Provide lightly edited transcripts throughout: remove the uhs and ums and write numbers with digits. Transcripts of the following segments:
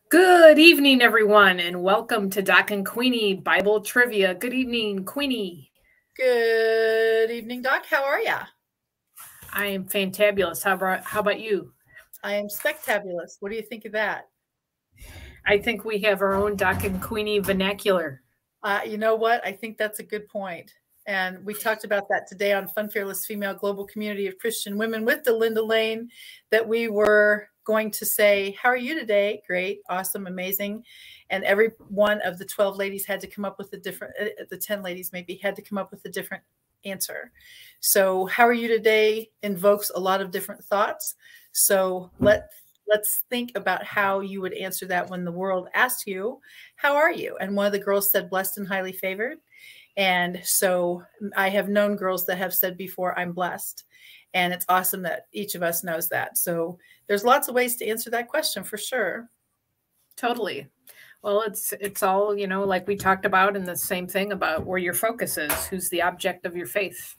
Good evening, everyone, and welcome to Doc and Queenie Bible Trivia. Good evening, Queenie. Good evening, Doc. How are ya? I am fantabulous. How about you? I am spectabulous. What do you think of that? I think we have our own Doc and Queenie vernacular. You know what? I think that's a good point. And we talked about that today on Fun, Fearless Female Global Community of Christian Women with Delinda Lane, that we were going to say, how are you today? Great, awesome, amazing. And every one of the 12 ladies had to come up with a different, the 10 ladies maybe had to come up with a different answer. So how are you today invokes a lot of different thoughts. So let's think about how you would answer that when the world asks you, how are you? And one of the girls said, blessed and highly favored. And so I have known girls that have said before, I'm blessed. And it's awesome that each of us knows that. So there's lots of ways to answer that question for sure. Totally. Well, it's all, like we talked about, in the same thing about where your focus is, who's the object of your faith.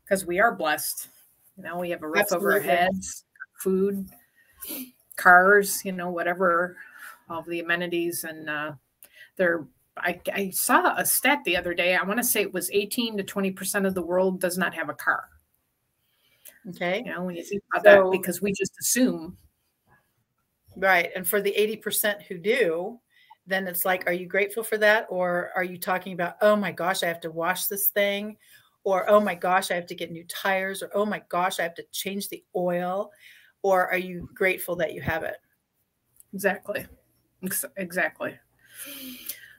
Because we are blessed. We have a roof over our heads, food, cars, whatever, all the amenities. And I saw a stat the other day. I want to say it was 18 to 20% of the world does not have a car. Okay. When you think about that, because we just assume. Right. And for the 80% who do, then it's like, are you grateful for that? Or are you talking about, oh my gosh, I have to wash this thing? Or, oh my gosh, I have to get new tires? Or, oh my gosh, I have to change the oil? Or are you grateful that you have it? Exactly. Exactly.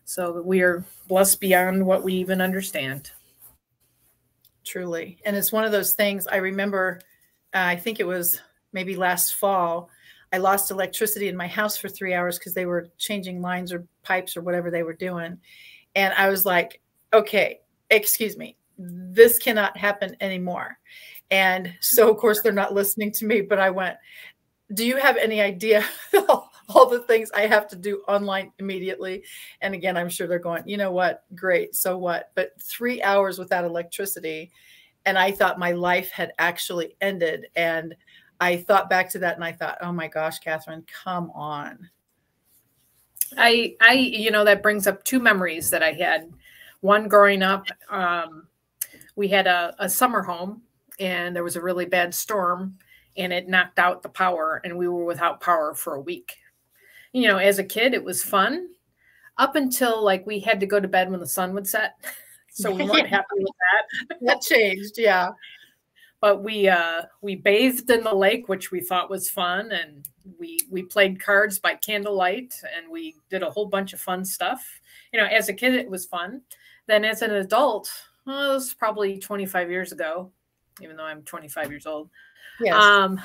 So we are blessed beyond what we even understand. Truly. And it's one of those things I remember, I think it was maybe last fall, I lost electricity in my house for 3 hours because they were changing lines or pipes or whatever they were doing. And I was like, okay, excuse me, this cannot happen anymore. And so, of course, they're not listening to me, but I went, do you have any idea all the things I have to do online immediately? And again, I'm sure they're going, you know what? Great. So what? But 3 hours without electricity. And I thought my life had actually ended. And I thought back to that and I thought, oh my gosh, Catherine, come on. That brings up two memories that I had. One, growing up, we had a summer home and there was a really bad storm and it knocked out the power and we were without power for a week. As a kid, it was fun up until we had to go to bed when the sun would set. So we weren't happy with that. That changed. Yeah. But we bathed in the lake, which we thought was fun. And we played cards by candlelight and we did a whole bunch of fun stuff. As a kid, it was fun. Then as an adult, it was probably 25 years ago, even though I'm 25 years old. Yes.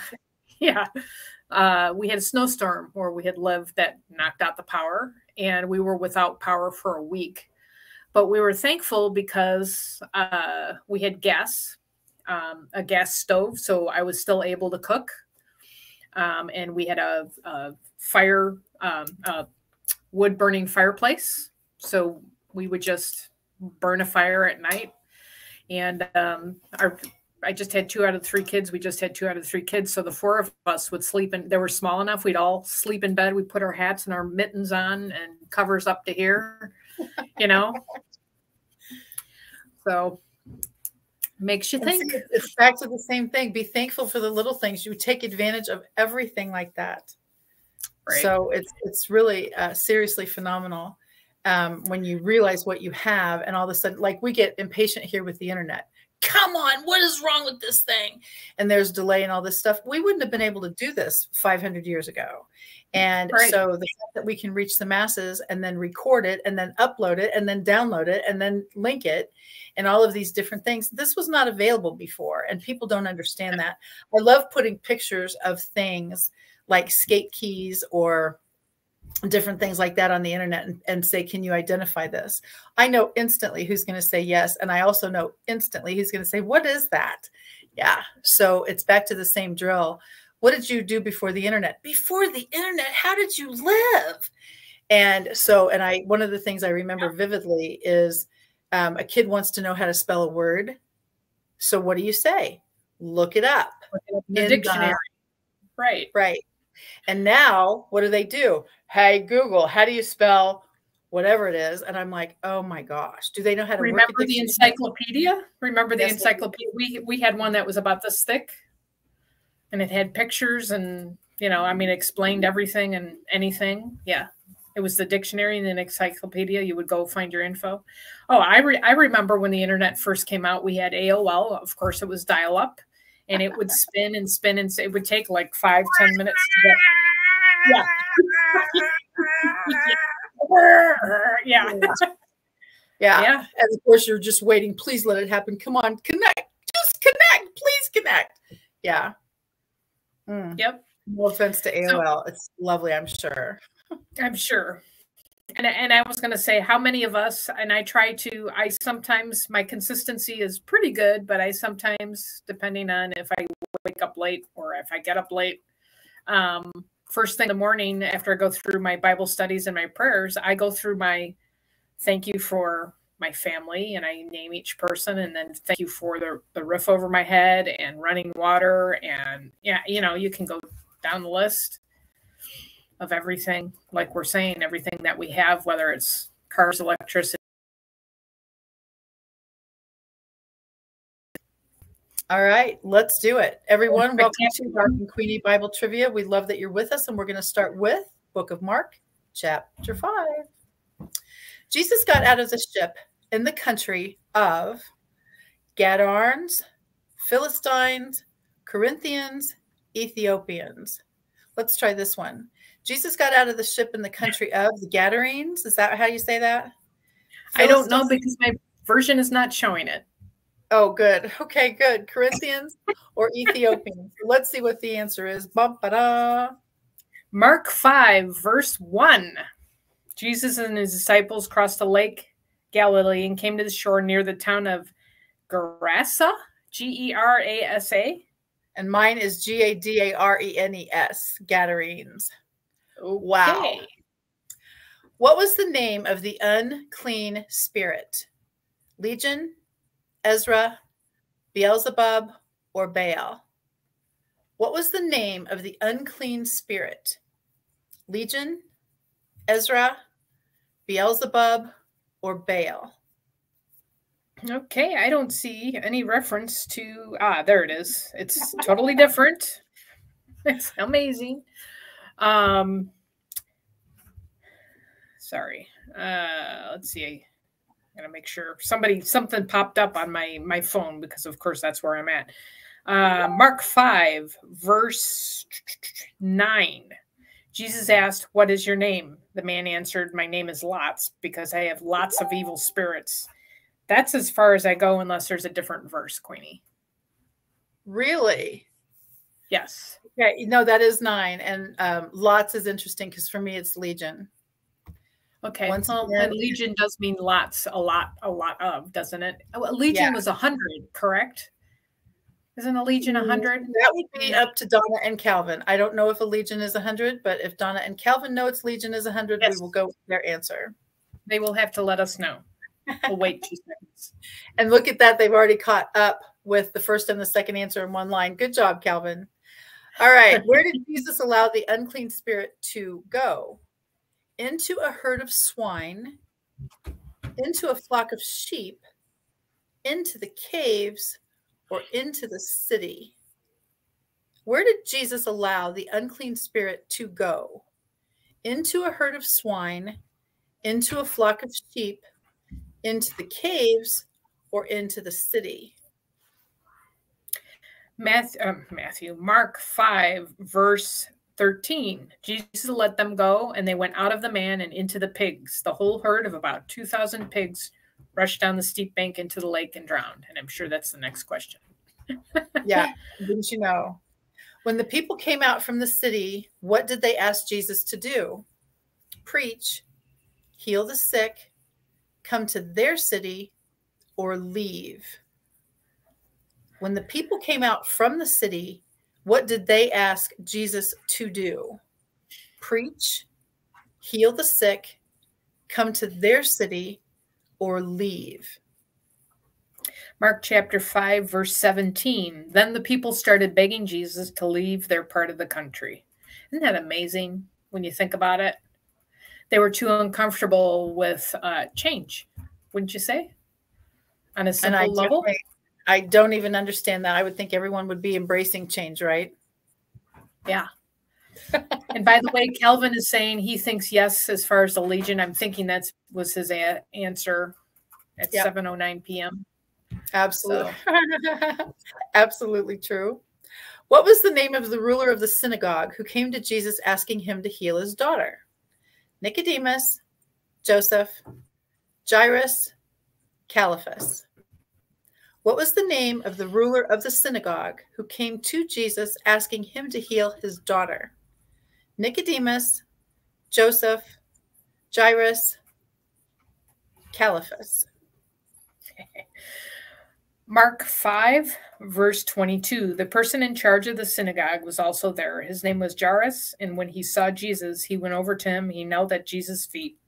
We had a snowstorm where we had lived that knocked out the power and we were without power for a week. But we were thankful because we had gas, a gas stove. So I was still able to cook. And we had a fire, wood burning fireplace. So we would just burn a fire at night. And I just had 2 out of 3 kids. We just had 2 out of 3 kids. So the 4 of us would sleep in, they were small enough. We'd all sleep in bed. We'd put our hats and our mittens on and covers up to here, So makes you think. It's back to the same thing. Be thankful for the little things. You take advantage of everything like that. Right. So it's really seriously phenomenal when you realize what you have and all of a sudden, we get impatient here with the internet. Come on, what is wrong with this thing? And there's delay and all this stuff. We wouldn't have been able to do this 500 years ago. And so the fact that we can reach the masses and then record it and then upload it and then download it and then link it and all of these different things, this was not available before. And people don't understand that. I love putting pictures of things like skate keys or different things like that on the internet and say, can you identify this? I know instantly who's going to say yes. And I also know instantly who's going to say, what is that? Yeah. So it's back to the same drill. What did you do before the internet? Before the internet, how did you live? And so, one of the things I remember vividly is a kid wants to know how to spell a word. So what do you say? Look it up. Look it up in the dictionary. Right. And now what do? Hey, Google, how do you spell whatever it is? And I'm like, oh my gosh, do they know how to remember work the encyclopedia? Remember the Yes, encyclopedia? We had one that was about this thick, and it had pictures and, you know, I mean, explained everything and anything. Yeah. It was the dictionary and an encyclopedia. You would go find your info. Oh, I remember when the internet first came out, we had AOL. Of course, it was dial up, and it would spin and spin, and it would take like 5-10 minutes to get. Yeah. Yeah. And of course, you're just waiting. Please let it happen. Come on, connect. Just connect. Please connect. Yeah. Yep. No offense to AOL. It's lovely, I'm sure. I'm sure. And I was going to say, how many of us, and I sometimes, my consistency is pretty good, but I sometimes, depending on if I wake up late or if I get up late, first thing in the morning after I go through my Bible studies and my prayers, I go through my thank you for my family, and I name each person, and then thank you for the roof over my head and running water. And yeah, you know, you can go down the list of everything, like we're saying, everything that we have, whether it's cars, electricity. All right, let's do it. Everyone, welcome to Mark and Queenie Bible Trivia. We love that you're with us, and we're going to start with Book of Mark, chapter 5. Jesus got out of the ship in the country of Gadarenes, Philistines, Corinthians, Ethiopians. Let's try this one. Jesus got out of the ship in the country of the Gadarenes. Is that how you say that? I don't know because my version is not showing it. Oh, good. Okay, good. Corinthians or Ethiopians. Let's see what the answer is. Ba-ba-da. Mark 5, verse 1. Jesus and his disciples crossed the lake Galilee and came to the shore near the town of Gerasa, Gerasa. And mine is Gadarenes, Gadarenes. Okay. Wow. What was the name of the unclean spirit? Legion, Ezra, Beelzebub, or Baal? What was the name of the unclean spirit? Legion, Ezra, Beelzebub, or Baal? Okay, I don't see any reference to, there it is. It's totally different. It's amazing. Sorry. Let's see. I gotta make sure something popped up on my phone because of course that's where I'm at. Mark 5, verse 9. Jesus asked, "What is your name?" The man answered, "My name is Lots, because I have lots of evil spirits." That's as far as I go unless there's a different verse, Queenie. Really? Yes. Yeah, no, that is 9. And lots is interesting because for me it's Legion. Okay. Well, and Legion does mean lots, a lot of, doesn't it? Legion was 100, correct? Isn't a Legion 100? That would be up to Donna and Calvin. I don't know if a Legion is 100, but if Donna and Calvin know it's Legion is 100, yes, we will go with their answer. They will have to let us know. We'll wait 2 seconds. And look at that. They've already caught up with the first and the second answer in one line. Good job, Calvin. All right. Where did Jesus allow the unclean spirit to go? Into a herd of swine, into a flock of sheep, into the caves, or into the city? Where did Jesus allow the unclean spirit to go? Into a herd of swine, into a flock of sheep, into the caves, or into the city? Mark 5, verse 13. Jesus let them go, and they went out of the man and into the pigs. The whole herd of about 2,000 pigs rushed down the steep bank into the lake and drowned. And I'm sure that's the next question. Yeah, didn't you know? When the people came out from the city, what did they ask Jesus to do? Preach, heal the sick, come to their city, or leave? When the people came out from the city, what did they ask Jesus to do? Preach, heal the sick, come to their city, or leave? Mark chapter 5, verse 17. Then the people started begging Jesus to leave their part of the country. Isn't that amazing when you think about it? They were too uncomfortable with change, wouldn't you say? On a simple level? I don't even understand that. I would think everyone would be embracing change, right? Yeah. And by the way, Calvin is saying he thinks yes as far as the Legion. I'm thinking that was his answer at 7:09 p.m. Absolutely. So. Absolutely true. What was the name of the ruler of the synagogue who came to Jesus asking him to heal his daughter? Nicodemus, Joseph, Jairus, Caiaphas. What was the name of the ruler of the synagogue who came to Jesus asking him to heal his daughter? Nicodemus, Joseph, Jairus, Caiaphas. Mark 5, verse 22. The person in charge of the synagogue was also there. His name was Jairus, and when he saw Jesus, he went over to him. He knelt at Jesus' feet,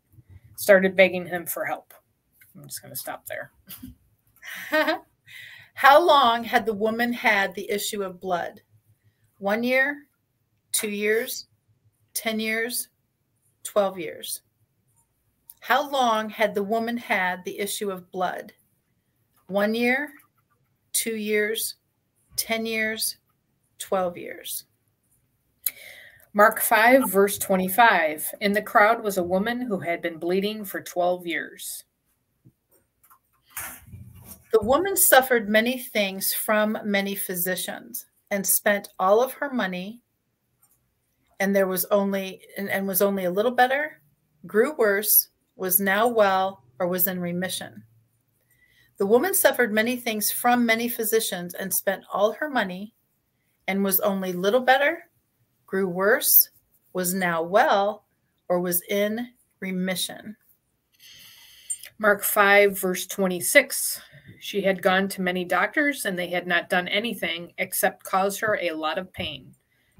started begging him for help. I'm just going to stop there. How long had the woman had the issue of blood? 1 year, 2 years, 10 years, 12 years. How long had the woman had the issue of blood? 1 year, 2 years, 10 years, 12 years. Mark 5, verse 25. In the crowd was a woman who had been bleeding for 12 years. The woman suffered many things from many physicians and spent all of her money, and was only a little better, grew worse, was now well, or was in remission. The woman suffered many things from many physicians and spent all her money, and was only little better, grew worse, was now well, or was in remission. Mark 5, verse 26. She had gone to many doctors, and they had not done anything except cause her a lot of pain.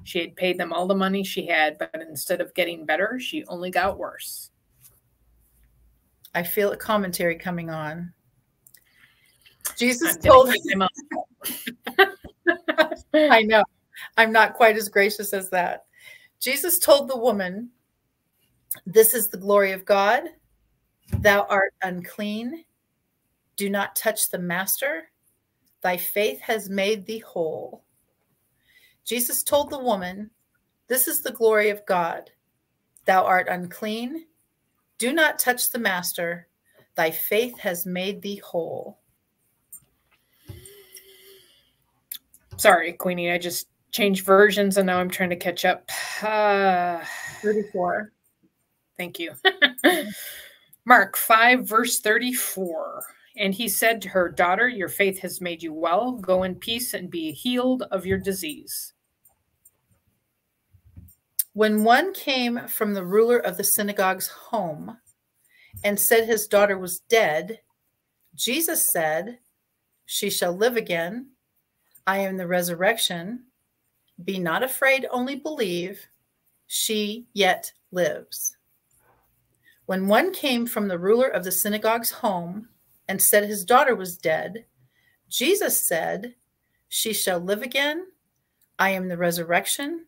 She had paid them all the money she had, but instead of getting better, she only got worse. I feel a commentary coming on. Jesus told I know. I'm not quite as gracious as that. Jesus told the woman, "This is the glory of God. Thou art unclean. Do not touch the master. Thy faith has made thee whole." Jesus told the woman, "This is the glory of God. Thou art unclean. Do not touch the master. Thy faith has made thee whole." Sorry, Queenie, I just changed versions and now I'm trying to catch up. 34. Thank you. Mark 5, verse 34. And he said to her, "Daughter, your faith has made you well. Go in peace and be healed of your disease." When one came from the ruler of the synagogue's home and said his daughter was dead, Jesus said, "She shall live again. I am the resurrection. Be not afraid, only believe. She yet lives." When one came from the ruler of the synagogue's home and said his daughter was dead, Jesus said, "She shall live again. I am the resurrection.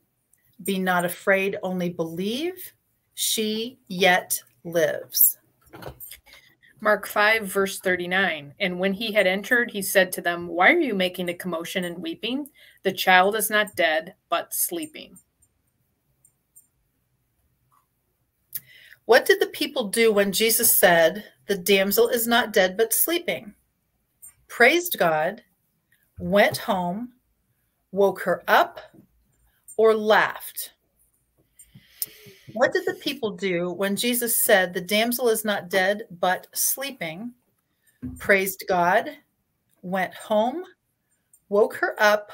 Be not afraid, only believe. She yet lives. Mark 5, verse 39. And when he had entered, he said to them, "Why are you making a commotion and weeping? The child is not dead, but sleeping." What did the people do when Jesus said, "The damsel is not dead, but sleeping"? Praised God, went home, woke her up, or laughed? What did the people do when Jesus said, "The damsel is not dead, but sleeping"? Praised God, went home, woke her up,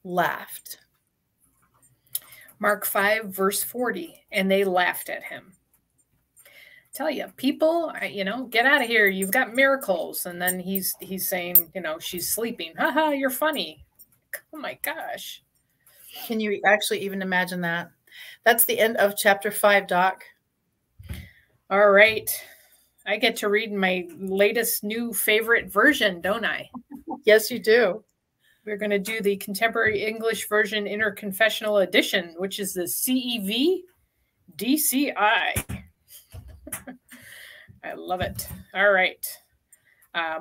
laughed. Mark 5, verse 40. And they laughed at him. Tell you, people, get out of here. You've got miracles. And then he's saying, she's sleeping. Haha, you're funny. Oh my gosh. Can you actually even imagine that? That's the end of chapter 5, Doc. All right. I get to read my latest new favorite version, don't I? Yes, you do. We're going to do the Contemporary English Version Interconfessional Edition, which is the CEV DCI. I love it. All right.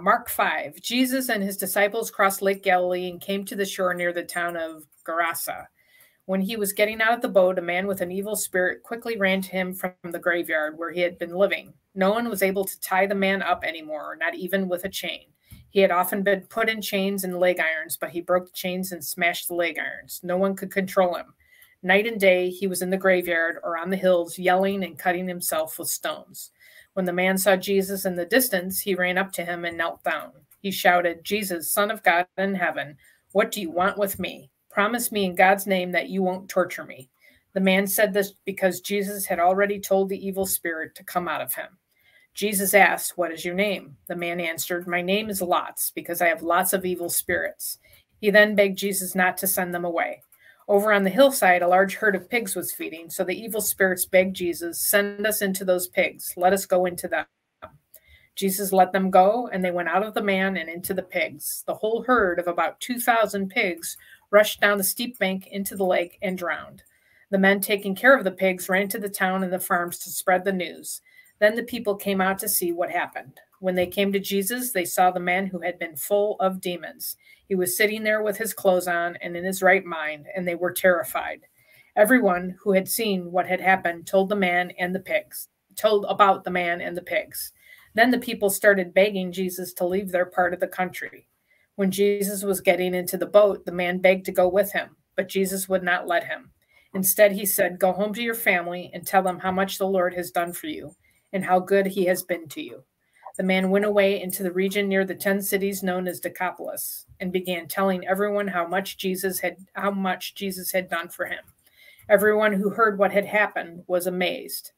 Mark 5. Jesus and his disciples crossed Lake Galilee and came to the shore near the town of Gerasa. When he was getting out of the boat, a man with an evil spirit quickly ran to him from the graveyard where he had been living. No one was able to tie the man up anymore, not even with a chain. He had often been put in chains and leg irons, but he broke the chains and smashed the leg irons. No one could control him. Night and day, he was in the graveyard or on the hills, yelling and cutting himself with stones. When the man saw Jesus in the distance, he ran up to him and knelt down. He shouted, "Jesus, Son of God in heaven, what do you want with me? Promise me in God's name that you won't torture me." The man said this because Jesus had already told the evil spirit to come out of him. Jesus asked, "What is your name?" The man answered, "My name is Lots, because I have lots of evil spirits." He then begged Jesus not to send them away. Over on the hillside, a large herd of pigs was feeding, so the evil spirits begged Jesus, "Send us into those pigs. Let us go into them." Jesus let them go, and they went out of the man and into the pigs. The whole herd of about 2,000 pigs rushed down the steep bank into the lake and drowned. The men taking care of the pigs ran to the town and the farms to spread the news. Then the people came out to see what happened. When they came to Jesus, they saw the man who had been full of demons. He was sitting there with his clothes on and in his right mind, and they were terrified. Everyone who had seen what had happened told about the man and the pigs. Then the people started begging Jesus to leave their part of the country. When Jesus was getting into the boat, the man begged to go with him, but Jesus would not let him. Instead, he said, "Go home to your family and tell them how much the Lord has done for you and how good he has been to you." The man went away into the region near the 10 cities known as Decapolis and began telling everyone how much Jesus had done for him. Everyone who heard what had happened was amazed.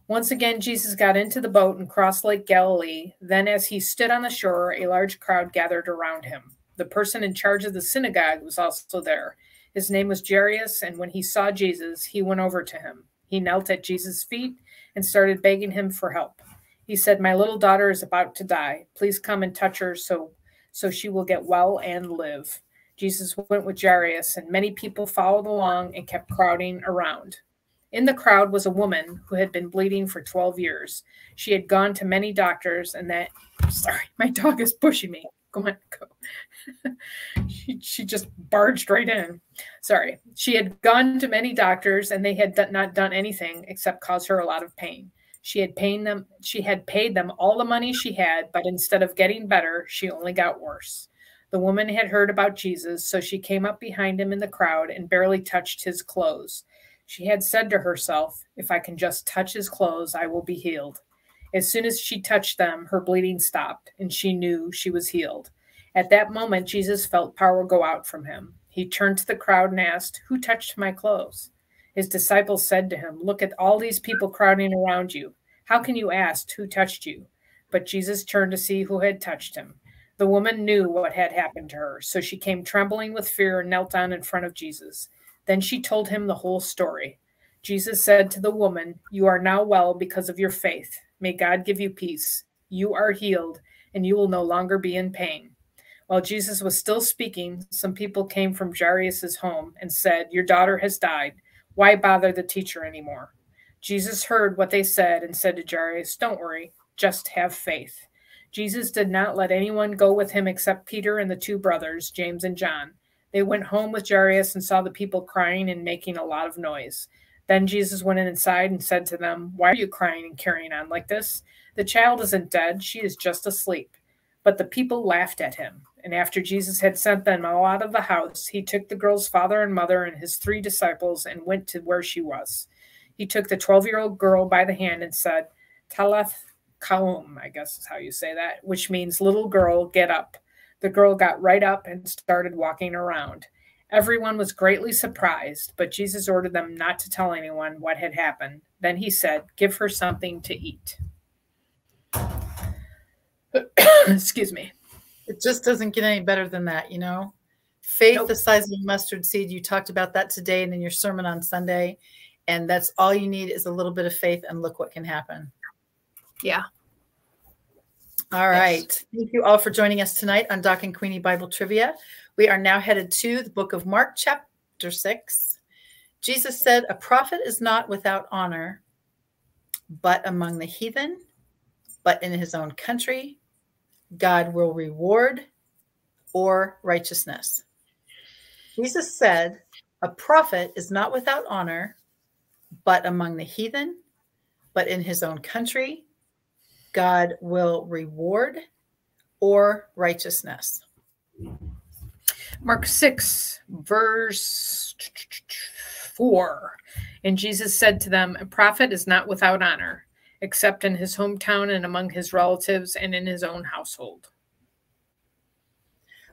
Once again, Jesus got into the boat and crossed Lake Galilee. Then as he stood on the shore, a large crowd gathered around him. The person in charge of the synagogue was also there. His name was Jairus, and when he saw Jesus, he went over to him. He knelt at Jesus' feet and started begging him for help. He said, "My little daughter is about to die. Please come and touch her so she will get well and live." Jesus went with Jairus, and many people followed along and kept crowding around. In the crowd was a woman who had been bleeding for 12 years. She had gone to many doctors sorry, my dog is pushing me. Go on, go. She just barged right in. Sorry. She had gone to many doctors, and they had not done anything except cause her a lot of pain. She had paid them all the money she had, but instead of getting better, she only got worse. The woman had heard about Jesus, so she came up behind him in the crowd and barely touched his clothes. She had said to herself, "If I can just touch his clothes, I will be healed." As soon as she touched them, her bleeding stopped, and she knew she was healed. At that moment, Jesus felt power go out from him. He turned to the crowd and asked, "Who touched my clothes?" His disciples said to him, "Look at all these people crowding around you. How can you ask who touched you?" But Jesus turned to see who had touched him. The woman knew what had happened to her, so she came trembling with fear and knelt down in front of Jesus. Then she told him the whole story. Jesus said to the woman, "You are now well because of your faith. May God give you peace. You are healed, and you will no longer be in pain." While Jesus was still speaking, some people came from Jairus' home and said, "Your daughter has died. Why bother the teacher anymore?" Jesus heard what they said and said to Jairus, "Don't worry, just have faith." Jesus did not let anyone go with him except Peter and the two brothers, James and John. They went home with Jairus and saw the people crying and making a lot of noise. Then Jesus went inside and said to them, "Why are you crying and carrying on like this? The child isn't dead, she is just asleep." But the people laughed at him. And after Jesus had sent them all out of the house, he took the girl's father and mother and his 3 disciples and went to where she was. He took the 12-year-old girl by the hand and said, "Talitha Koum," I guess is how you say that, which means, "Little girl, get up." The girl got right up and started walking around. Everyone was greatly surprised, but Jesus ordered them not to tell anyone what had happened. Then he said, "Give her something to eat." Excuse me. It just doesn't get any better than that, you know? Faith Nope. the size of a mustard seed. You talked about that today and in your sermon on Sunday. And that's all you need is a little bit of faith, and look what can happen. Yeah. All right. Thank you all for joining us tonight on Doc and Queenie Bible Trivia. We are now headed to the book of Mark, chapter 6. Jesus said, "A prophet is not without honor, but among the heathen, but in his own country, God will reward or righteousness." Jesus said, "A prophet is not without honor, but among the heathen, but in his own country, God will reward or righteousness." Mark 6, verse 4. And Jesus said to them, "A prophet is not without honor, except in his hometown and among his relatives and in his own household."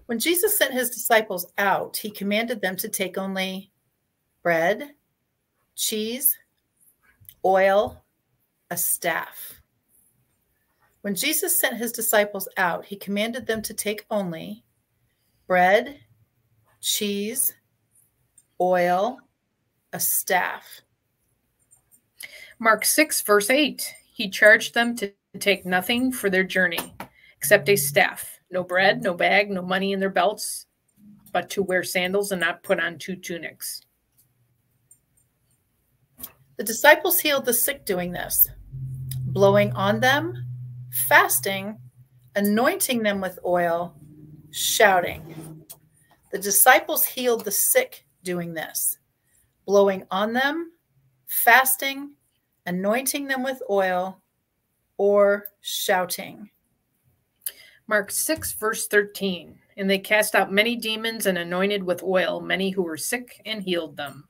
When Jesus sent his disciples out, he commanded them to take only bread, cheese, oil, a staff. When Jesus sent his disciples out, he commanded them to take only bread, cheese, oil, a staff. Mark 6, verse 8. He charged them to take nothing for their journey except a staff, no bread, no bag, no money in their belts, but to wear sandals and not put on 2 tunics. The disciples healed the sick doing this, blowing on them, fasting, anointing them with oil, shouting. The disciples healed the sick doing this, blowing on them, fasting, anointing them with oil, or shouting. Mark 6, verse 13. And they cast out many demons and anointed with oil many who were sick and healed them.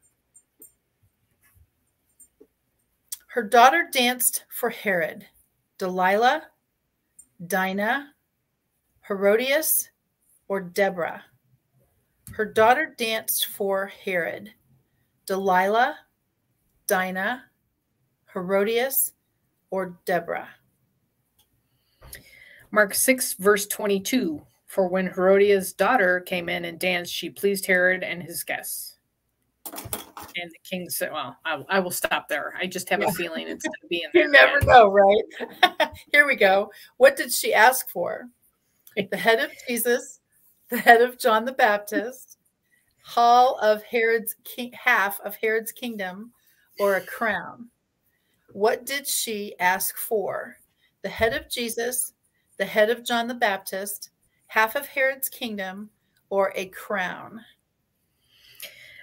Her daughter danced for Herod, Delilah, Dinah, Herodias, or Deborah. Her daughter danced for Herod, Delilah, Dinah, Herodias, or Deborah. Mark 6, verse 22. For when Herodias' daughter came in and danced, she pleased Herod and his guests. And the king said, well, I will stop there. I just have a feeling it's going to be in there. You never know, right? Here we go. What did she ask for? The head of Jesus, the head of John the Baptist, half of Herod's kingdom, or a crown? What did she ask for? The head of Jesus, the head of John the Baptist, half of Herod's kingdom, or a crown?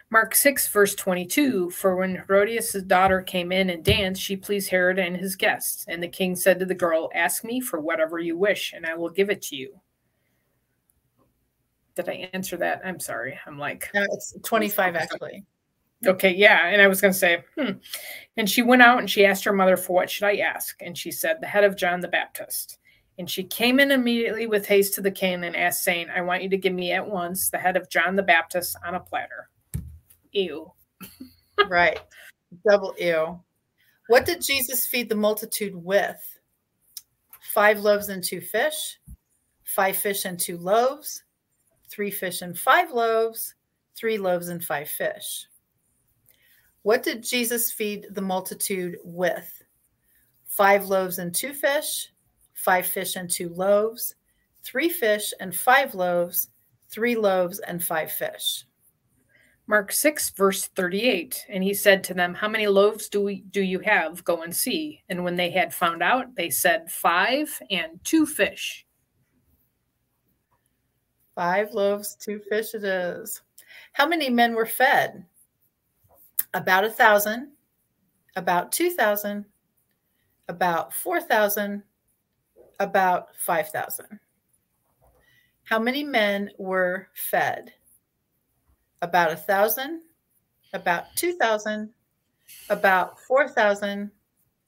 Mark 6, verse 22. For when Herodias' daughter came in and danced, she pleased Herod and his guests. And the king said to the girl, "Ask me for whatever you wish, and I will give it to you." Did I answer that? I'm sorry. I'm like... No, it's 25, actually. Okay, yeah. And I was going to say, And she went out and she asked her mother, "For what should I ask?" And she said, "The head of John the Baptist." And she came in immediately with haste to the king and asked, saying, "I want you to give me at once the head of John the Baptist on a platter." Ew. Right. Double ew. What did Jesus feed the multitude with? 5 loaves and 2 fish, 5 fish and 2 loaves, 3 fish and 5 loaves, 3 loaves and 5 fish. What did Jesus feed the multitude with? 5 loaves and 2 fish, 5 fish and 2 loaves, 3 fish and 5 loaves, 3 loaves and 5 fish. Mark 6, verse 38. And he said to them, "How many loaves do you have? Go and see." And when they had found out, they said, 5 and 2 fish. 5 loaves, 2 fish it is. How many men were fed? About 1,000, about 2,000, about 4,000, about 5,000. How many men were fed? About 1,000, about 2,000, about 4,000,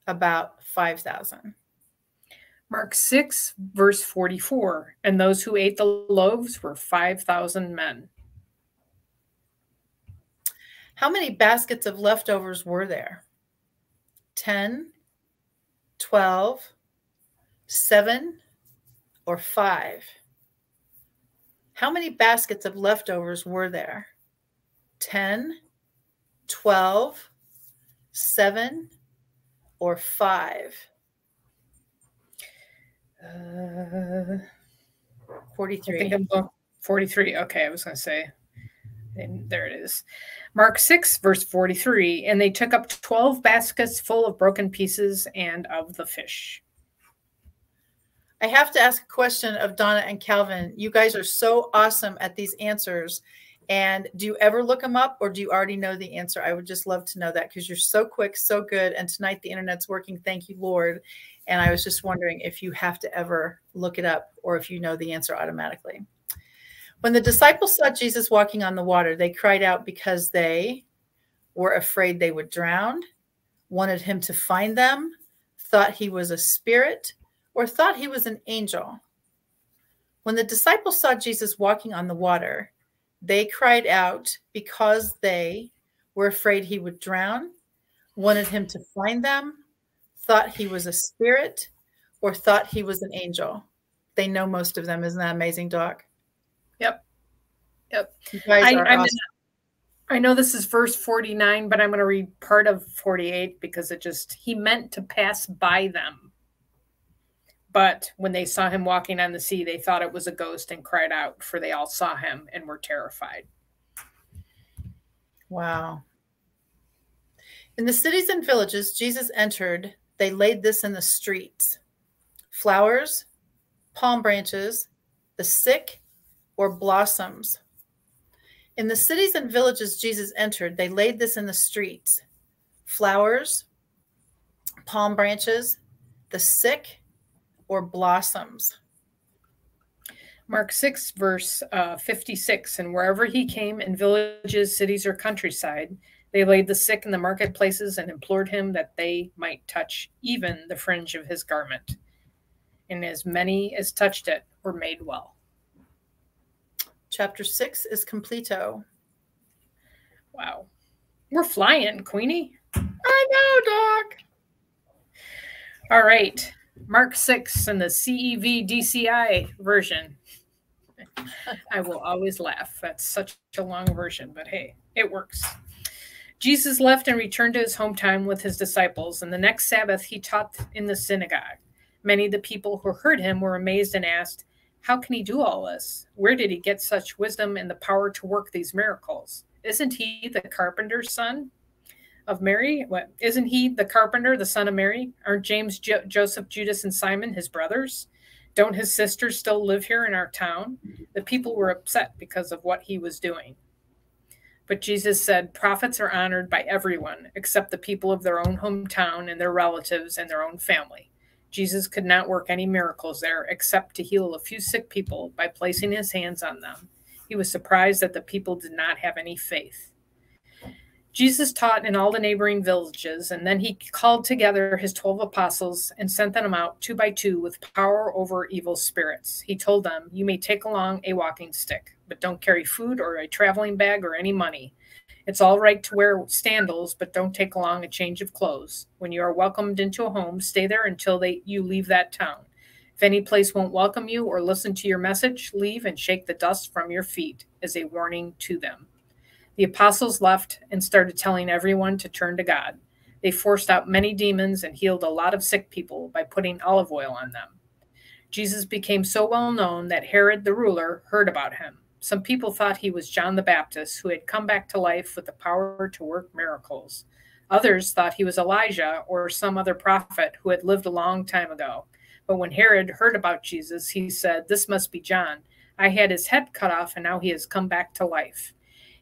about 5,000. Mark 6, verse 44. And those who ate the loaves were 5,000 men. How many baskets of leftovers were there? 10, 12, 7, or 5? How many baskets of leftovers were there? 10, 12, 7, or 5? 43. 43. Okay, I was going to say. And there it is. Mark 6, verse 43. And they took up 12 baskets full of broken pieces and of the fish. I have to ask a question of Donna and Calvin. You guys are so awesome at these answers. And do you ever look them up, or do you already know the answer? I would just love to know that, because you're so quick, so good. And tonight the internet's working. Thank you, Lord. And I was just wondering if you have to ever look it up, or if you know the answer automatically. When the disciples saw Jesus walking on the water, they cried out because they were afraid they would drown, wanted him to find them, thought he was a spirit, or thought he was an angel. When the disciples saw Jesus walking on the water, they cried out because they were afraid he would drown, wanted him to find them, thought he was a spirit, or thought he was an angel. They know most of them. Isn't that amazing, Doc? Yep. You guys are awesome. I know this is verse 49, but I'm going to read part of 48 because he meant to pass by them. But when they saw him walking on the sea, they thought it was a ghost and cried out, for they all saw him and were terrified. Wow. In the cities and villages Jesus entered, they laid this in the streets: flowers, palm branches, the sick, or blossoms. In the cities and villages Jesus entered, they laid this in the streets: flowers, palm branches, the sick, or blossoms. Mark 6, verse 56. And wherever he came, in villages, cities, or countryside, they laid the sick in the marketplaces and implored him that they might touch even the fringe of his garment. And as many as touched it were made well. Chapter 6 is completo. Wow. We're flying, Queenie. I know, Doc. All right. Mark 6 in the CEV DCI version. I will always laugh. That's such a long version, but hey, it works. Jesus left and returned to his hometown with his disciples, and the next Sabbath he taught in the synagogue. Many of the people who heard him were amazed and asked, "How can he do all this? Where did he get such wisdom and the power to work these miracles? Isn't he the carpenter's son of Mary? What? Isn't he the carpenter, the son of Mary? Aren't James, Joseph, Judas, and Simon his brothers? Don't his sisters still live here in our town?" The people were upset because of what he was doing. But Jesus said, "Prophets are honored by everyone except the people of their own hometown and their relatives and their own family." Jesus could not work any miracles there except to heal a few sick people by placing his hands on them. He was surprised that the people did not have any faith. Jesus taught in all the neighboring villages, and then he called together his 12 apostles and sent them out 2 by 2 with power over evil spirits. He told them, "You may take along a walking stick, but don't carry food or a traveling bag or any money. It's all right to wear sandals, but don't take along a change of clothes. When you are welcomed into a home, stay there until you leave that town. If any place won't welcome you or listen to your message, leave and shake the dust from your feet as a warning to them." The apostles left and started telling everyone to turn to God. They forced out many demons and healed a lot of sick people by putting olive oil on them. Jesus became so well known that Herod the ruler heard about him. Some people thought he was John the Baptist, who had come back to life with the power to work miracles. Others thought he was Elijah or some other prophet who had lived a long time ago. But when Herod heard about Jesus, he said, "This must be John. I had his head cut off, and now he has come back to life."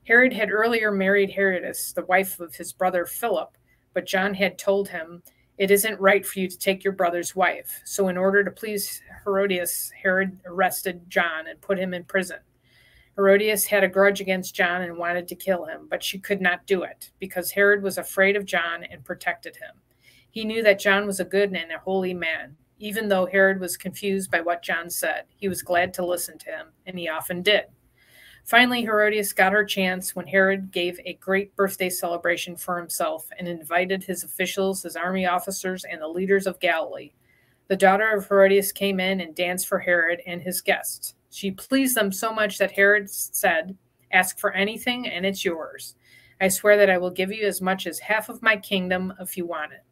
Herod had earlier married Herodias, the wife of his brother Philip, but John had told him, "It isn't right for you to take your brother's wife." So in order to please Herodias, Herod arrested John and put him in prison. Herodias had a grudge against John and wanted to kill him, but she could not do it because Herod was afraid of John and protected him. He knew that John was a good and a holy man. Even though Herod was confused by what John said, he was glad to listen to him, and he often did. Finally, Herodias got her chance when Herod gave a great birthday celebration for himself and invited his officials, his army officers, and the leaders of Galilee. The daughter of Herodias came in and danced for Herod and his guests. She pleased them so much that Herod said, "Ask for anything, and it's yours. I swear that I will give you as much as half of my kingdom if you want it."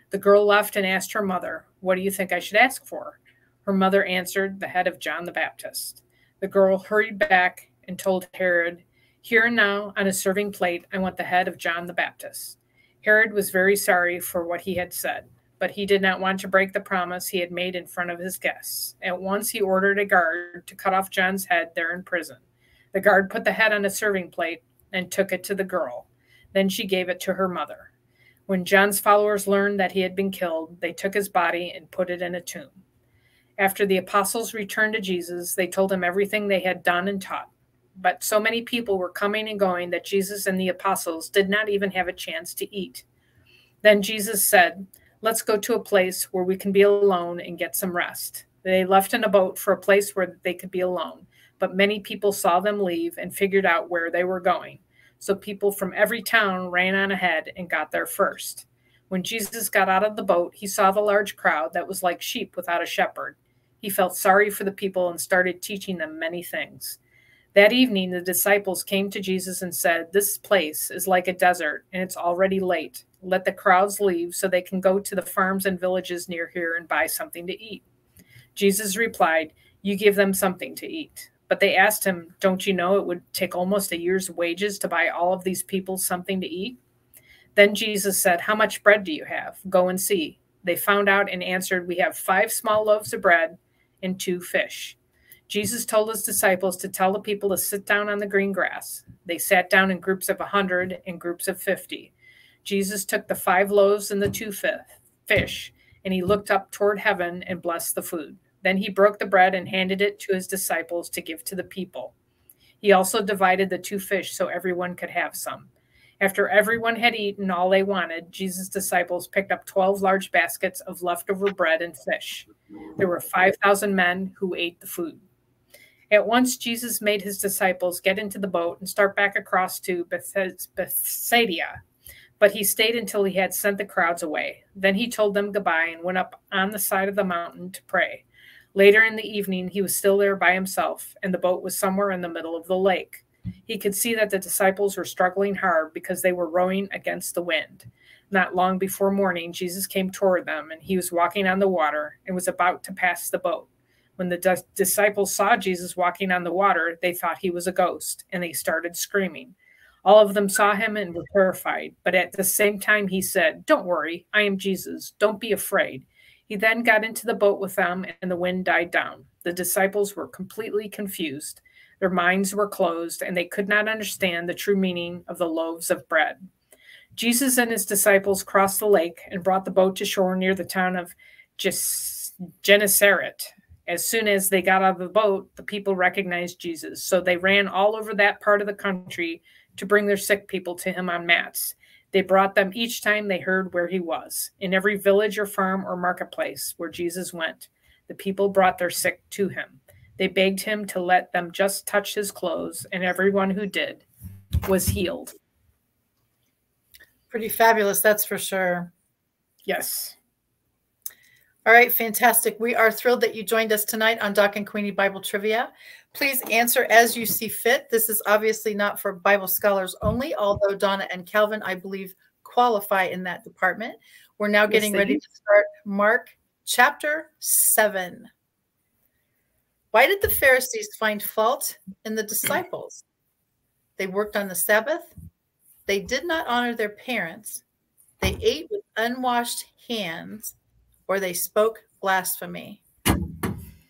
The girl left and asked her mother, "What do you think I should ask for?" Her mother answered, "The head of John the Baptist." The girl hurried back and told Herod, "Here and now, on a serving plate, I want the head of John the Baptist." Herod was very sorry for what he had said, but he did not want to break the promise he had made in front of his guests. At once he ordered a guard to cut off John's head there in prison. The guard put the head on a serving plate and took it to the girl. Then she gave it to her mother. When John's followers learned that he had been killed, they took his body and put it in a tomb. After the apostles returned to Jesus, they told him everything they had done and taught. But so many people were coming and going that Jesus and the apostles did not even have a chance to eat. Then Jesus said, "Let's go to a place where we can be alone and get some rest." They left in a boat for a place where they could be alone, but many people saw them leave and figured out where they were going. So people from every town ran on ahead and got there first. When Jesus got out of the boat, he saw the large crowd that was like sheep without a shepherd. He felt sorry for the people and started teaching them many things. That evening, the disciples came to Jesus and said, "This place is like a desert, and it's already late. Let the crowds leave so they can go to the farms and villages near here and buy something to eat." Jesus replied, "You give them something to eat." But they asked him, "Don't you know it would take almost a year's wages to buy all of these people something to eat?" Then Jesus said, "How much bread do you have? Go and see." They found out and answered, "We have 5 small loaves of bread and 2 fish." Jesus told his disciples to tell the people to sit down on the green grass. They sat down in groups of 100 and groups of 50. Jesus took the 5 loaves and the 2 fish, and he looked up toward heaven and blessed the food. Then he broke the bread and handed it to his disciples to give to the people. He also divided the 2 fish so everyone could have some. After everyone had eaten all they wanted, Jesus' disciples picked up 12 large baskets of leftover bread and fish. There were 5,000 men who ate the food. At once, Jesus made his disciples get into the boat and start back across to Bethsaida, but he stayed until he had sent the crowds away. Then he told them goodbye and went up on the side of the mountain to pray. Later in the evening, he was still there by himself, and the boat was somewhere in the middle of the lake. He could see that the disciples were struggling hard because they were rowing against the wind. Not long before morning, Jesus came toward them, and he was walking on the water and was about to pass the boat. When the disciples saw Jesus walking on the water, they thought he was a ghost, and they started screaming. All of them saw him and were terrified, but at the same time he said, "Don't worry, I am Jesus. Don't be afraid." He then got into the boat with them, and the wind died down. The disciples were completely confused. Their minds were closed, and they could not understand the true meaning of the loaves of bread. Jesus and his disciples crossed the lake and brought the boat to shore near the town of Gennesaret. As soon as they got out of the boat, the people recognized Jesus. So they ran all over that part of the country to bring their sick people to him on mats. They brought them each time they heard where he was. In every village or farm or marketplace where Jesus went, the people brought their sick to him. They begged him to let them just touch his clothes, and everyone who did was healed. Pretty fabulous, that's for sure. Yes. All right, fantastic. We are thrilled that you joined us tonight on Doc and Queenie Bible Trivia. Please answer as you see fit. This is obviously not for Bible scholars only, although Donna and Calvin, I believe, qualify in that department. We're now getting ready to start Mark chapter 7. Why did the Pharisees find fault in the disciples? They worked on the Sabbath. They did not honor their parents. They ate with unwashed hands, or they spoke blasphemy.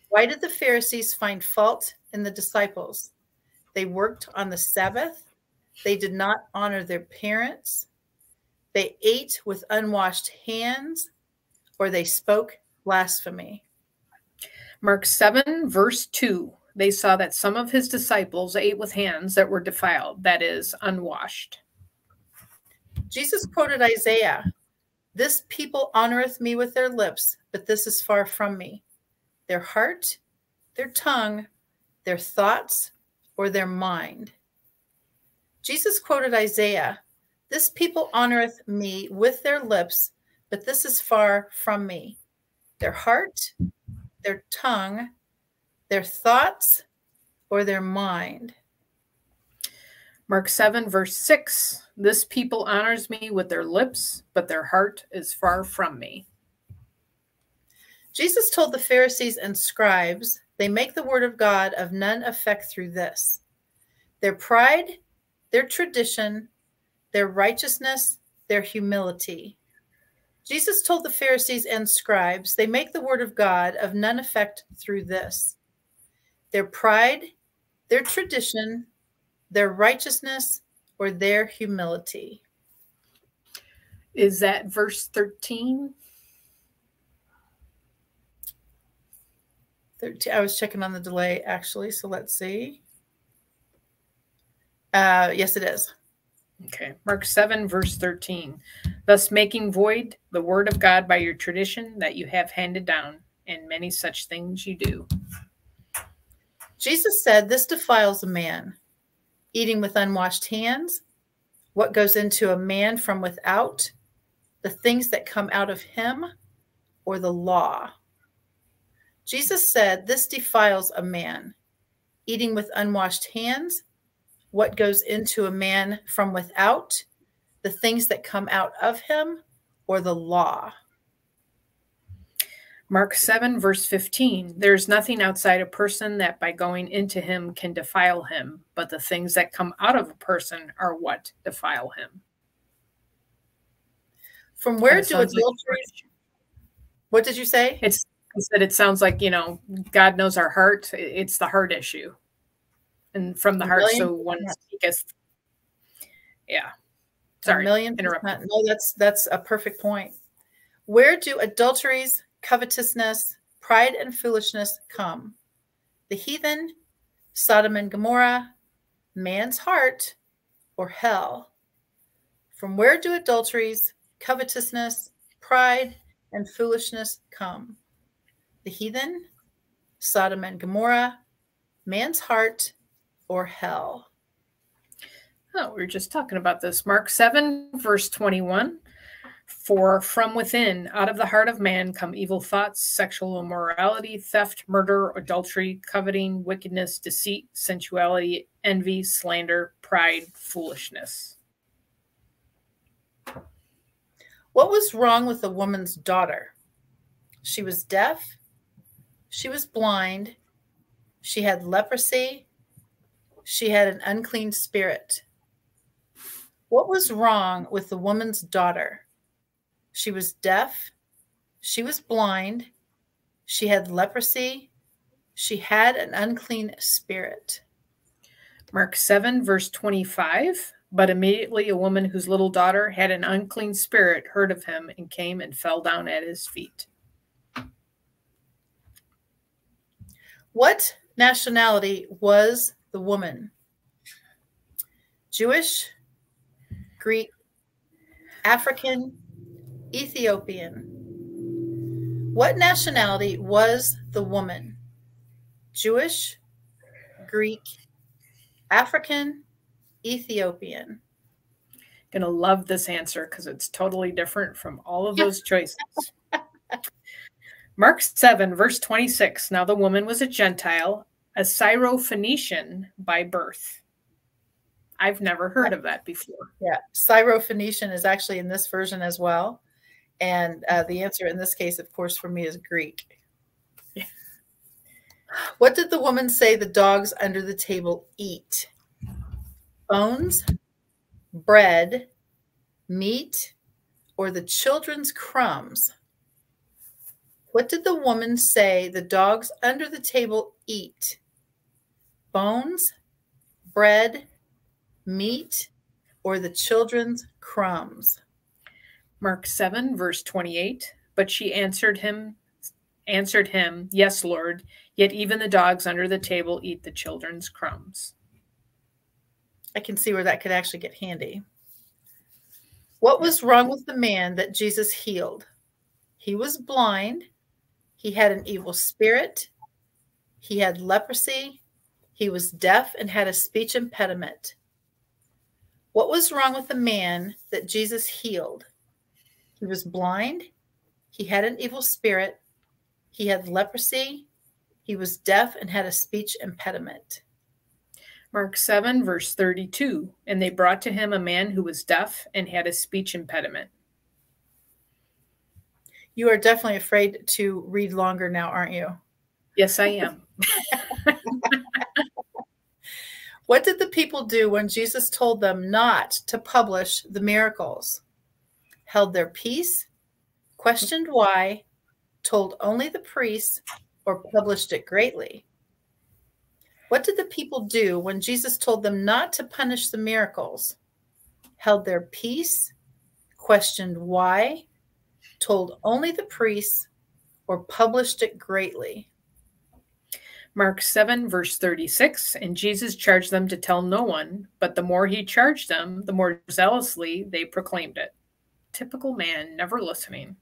Why did the Pharisees find fault in the disciples? They worked on the Sabbath. They did not honor their parents. They ate with unwashed hands, or they spoke blasphemy. Mark 7, verse 2. They saw that some of his disciples ate with hands that were defiled, that is, unwashed. Jesus quoted Isaiah, "This people honoreth me with their lips, but this is far from me. Their heart, their tongue, their thoughts, or their mind." Jesus quoted Isaiah, "This people honoreth me with their lips, but this is far from me. Their heart, their tongue, their thoughts, or their mind." Mark 7, verse 6. This people honors me with their lips, but their heart is far from me. Jesus told the Pharisees and scribes they make the word of God of none effect through this. Their pride, their tradition, their righteousness, their humility. Jesus told the Pharisees and scribes, they make the word of God of none effect through this. Their pride, their tradition, their righteousness, or their humility. Is that verse 13? 13. I was checking on the delay, actually, so let's see. Yes, it is. Okay. Mark 7, verse 13. Thus making void the word of God by your tradition that you have handed down, and many such things you do. Jesus said, this defiles a man, eating with unwashed hands, what goes into a man from without, the things that come out of him, or the law. Jesus said, this defiles a man, eating with unwashed hands, what goes into a man from without, the things that come out of him, or the law. Mark 7, verse 15. There is nothing outside a person that by going into him can defile him, but the things that come out of a person are what defile him. From where do adulteries... What did you say? I said it sounds like, God knows our heart. It's the heart issue. And from the heart, so one speaketh. Yeah. Sorry. Interrupt. No, that's a perfect point. Where do adulteries, covetousness, pride, and foolishness come? The heathen, Sodom and Gomorrah, man's heart, or hell? From where do adulteries, covetousness, pride, and foolishness come? The heathen, Sodom and Gomorrah, man's heart, or hell? Oh, we were just talking about this. Mark 7, verse 21. For from within, out of the heart of man, come evil thoughts, sexual immorality, theft, murder, adultery, coveting, wickedness, deceit, sensuality, envy, slander, pride, foolishness. What was wrong with the woman's daughter? She was deaf. She was blind. She had leprosy. She had an unclean spirit. What was wrong with the woman's daughter? She was deaf. She was blind. She had leprosy. She had an unclean spirit. Mark 7, verse 25. But immediately a woman whose little daughter had an unclean spirit heard of him and came and fell down at his feet. What nationality was the woman? Jewish, Greek, African, Ethiopian. What nationality was the woman? Jewish, Greek, African, Ethiopian. Gonna love this answer because it's totally different from all of those choices. Mark 7, verse 26. Now the woman was a Gentile, a Syrophoenician by birth. I've never heard of that before. Yeah, Syrophoenician is actually in this version as well. And the answer in this case, of course, for me is Greek. Yeah. What did the woman say the dogs under the table eat? Bones, bread, meat, or the children's crumbs? What did the woman say the dogs under the table eat? Bones, bread, meat, or the children's crumbs? Mark 7, verse 28. But she answered him, Yes, Lord, yet even the dogs under the table eat the children's crumbs. I can see where that could actually get handy. What was wrong with the man that Jesus healed? He was blind. He had an evil spirit. He had leprosy. He was deaf and had a speech impediment. What was wrong with the man that Jesus healed? He was blind. He had an evil spirit. He had leprosy. He was deaf and had a speech impediment. Mark 7, verse 32. And they brought to him a man who was deaf and had a speech impediment. You are definitely afraid to read longer now, aren't you? Yes, I am. What did the people do when Jesus told them not to publish the miracles? Held their peace, questioned why, told only the priests, or published it greatly? What did the people do when Jesus told them not to punish the miracles? Held their peace, questioned why, told only the priests, or published it greatly? Mark 7, verse 36, and Jesus charged them to tell no one, but the more he charged them, the more zealously they proclaimed it. Typical man, never listening.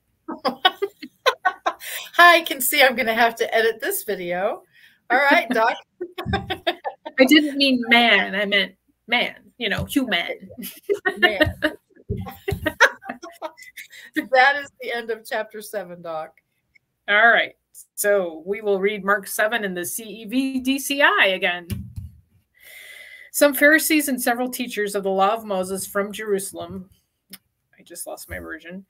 I can see I'm going to have to edit this video. All right, Doc. I didn't mean man. I meant man, human. Man. That is the end of chapter 7, Doc. All right. So we will read Mark 7 in the CEV-DCI again. Some Pharisees and several teachers of the law of Moses from Jerusalem, I just lost my version,